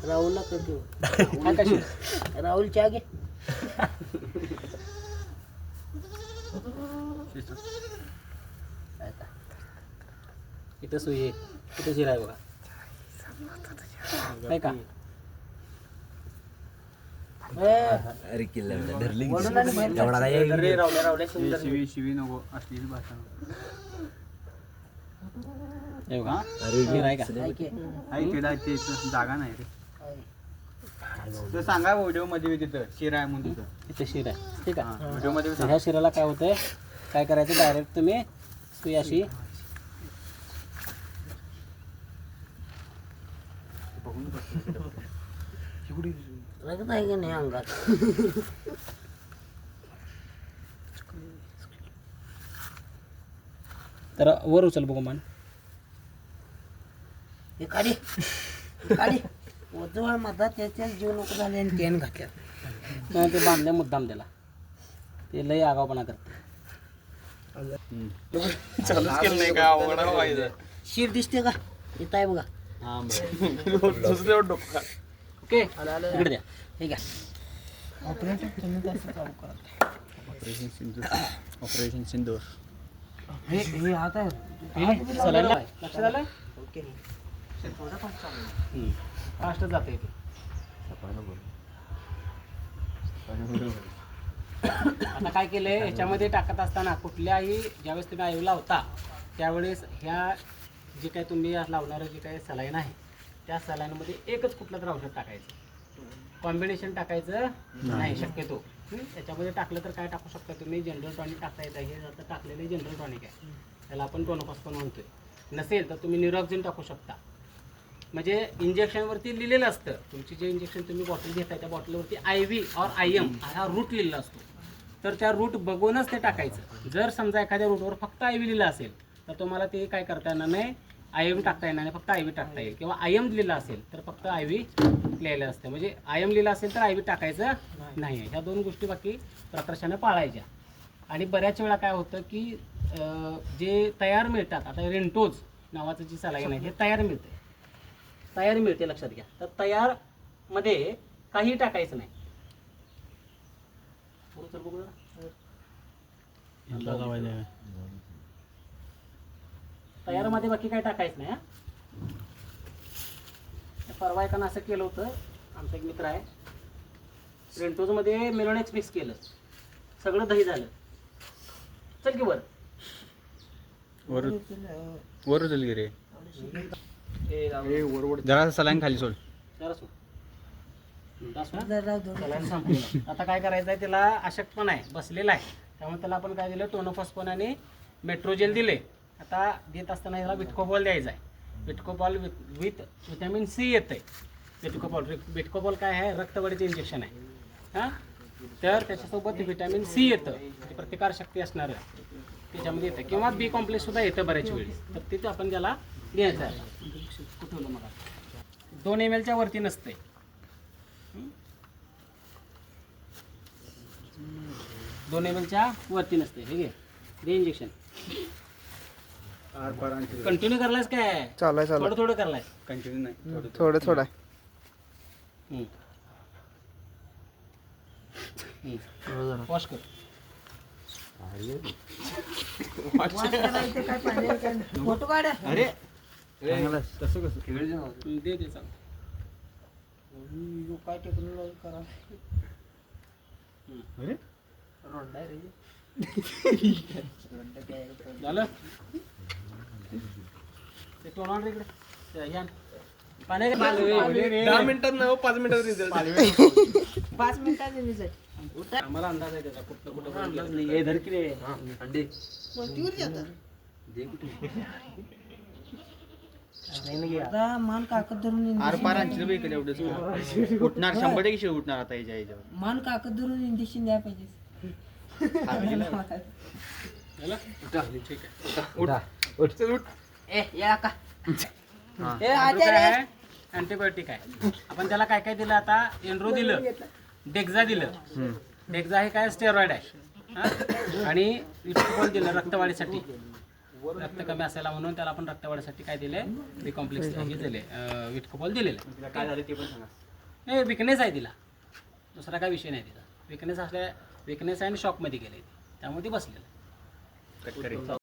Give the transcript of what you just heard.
राहुलला करतो राहुल चहा घे. इथं सुई आहे, इथं शिरा आहे बघा, नाही का? अरे किल्ला धरली एवढा काय शिवी नको असलेली भाषा हे बघा, अरे शिरा आहे का? तिला ते जागा नाही रे. तर सांगा व्हिडिओ मध्ये तिथं शिरा आहे म्हणून तिथं इथं शिरा आहे, ठीक आहे. व्हिडिओ मध्ये तर ह्या शिराला काय होतंय, काय करायचं, डायरेक्ट तुम्ही सुई अशी रगत आहे की नाही अंगात? तर वर उचल बघू मान. हे काढी काढी ओजवळ माझा त्याच्यात जीव नको झाले आणि त्याने घातल्या. नाही, ते बांधल्या मुद्दाम त्याला, ते लय आगावपणा करते. चालूच केलं नाही का शिर दिसते का? इथं आहे बघा. ओके, इकडे द्या. हे घ्या. ऑपरेशन सिंदूर. हे आता सलाईन लावाय. लक्षात आलं? ओके. फास्ट जाते इथे. आता काय केलंय, ह्याच्यामध्ये टाकत असताना कुठल्याही ज्यावेळेस तुम्ही आईव लावता त्यावेळेस ह्या जे काही तुम्ही लावणारं जे काही सलाईन आहे त्या सलाईनमध्ये एकच कुठलं तर औषध टाकायचं, कॉम्बिनेशन टाकायचं नाही शक्यतो. त्याच्यामध्ये टाकलं तर काय टाकू शकता तुम्ही, जनरल टॉनिक टाकता येतं. हे आता टाकलेलं जनरल टॉनिक आहे, त्याला आपण टोनोफॉस्फोन म्हणतोय. नसेल तर तुम्ही निरोक्झिन टाकू शकता. म्हणजे इंजेक्शनवरती लिहिलेलं असतं, तुमची जे इंजेक्शन तुम्ही बॉटल घेताय त्या बॉटलवरती IV और IM हा रूट लिहिलेला असतो. तर त्या रूट बघूनच ते टाकायचं. जर समजा एखाद्या रूटवर फक्त IV लिहिलं असेल तर तुम्हाला ते काय करता येणार नाही, IM टाकता येणार नाही, फक्त IV टाकता येईल. किंवा IM लिहिलं असेल तर फक्त IV लिहिलेलं असतं. म्हणजे IM लिहिलं असेल तर IV टाकायचं नाही आहे. ह्या दोन गोष्टी बाकी प्रकर्षाने पाळायच्या. आणि बऱ्याच वेळा काय होतं की जे तयार मिळतात, आता रेंटोज नावाचं जी सलाईन आहे हे तयार मिळते, लक्षात घ्या. तर तयार मध्ये काही टाकायचं नाही. तयार मध्ये बाकी काही टाकायचं नाही. परवा एकानं असं केलं होतं, आमचा एक मित्र आहे, रेंटोज मध्ये मेलोनेक्स मिक्स केलं, सगळं दही झालं. चल की वर चल गे रे. जरा सलाईन खाली सोड. आता काय करायचं आहे, त्याला अशक्तपणा आहे, बसलेला आहे, त्यामुळे त्याला आपण काय दिलं, टोनोफॉस्फोन आणि मेट्रोजेल दिले. आता देत असताना याला विटकोबॉल द्यायचा आहे. विटकोबॉल विथ व्हिटॅमिन C येतं आहे. विटकोबॉल काय आहे, रक्तवाढीचं इंजेक्शन आहे. हां, तर त्याच्यासोबत व्हिटॅमिन C येतं, प्रतिकारशक्ती असणारं त्याच्यामध्ये येतं. किंवा B कॉम्प्लेक्स सुद्धा येतं बऱ्याच वेळी. तर तिथं आपण त्याला द्यायचं आहे. कुठवलं मग 2 ml वरती नसते. 2 ml वरती नसते. हे घे, दे इंजेक्शन. कंटिन्यू करलायस काय? चालाय थोडं थोडं करलाय. कंटिन्यू नाही, थोडं थोडं वॉश कर. फोटो काढा. अरे तसं कसं दे दे चाल. काय टेक्नॉलॉजी करा. अरे रोंडा रे. झालं ते टोनावर इकडे या पाणी 10 मिनिटात नाही 5 मिनिटात रिझल्ट 5 मिनिटाचे रिझल्ट. आम्हाला अंदाज आहे त्याचा कुठं कुठं अंदाज नाही. हे धर की रे. अंडे आता मान काकत धरून आरपार आणशील बघ इकडे एवढंच उठणार 100% उठणार आता याच्यावर. मान काकत धरून इंजेक्शन द्या पाहिजे. ए या का ए आजा रे. अँटीबायोटिक आहे. आपण त्याला काय काय दिलं, आता एन्ड्रो दिलं, डेक्झा दिलं. डेक्झा हे काय स्टेरॉइड आहे. आणि विटकोबॉल दिलं रक्तवाढीसाठी. रक्त कमी असायला म्हणून त्याला आपण रक्त वाढीसाठी काय दिले बी कॉम्प्लेक्स हे दिले विटकोपॉल दिलेलं आहे. तिला काय झालं ते पण सांगा. नाही विकनेस आहे तिला, दुसरा काय विषय नाही तिचा. विकनेस असल्या विकनेस आहे आणि शॉकमध्ये गेले त्यामुळे ती बसलेलं.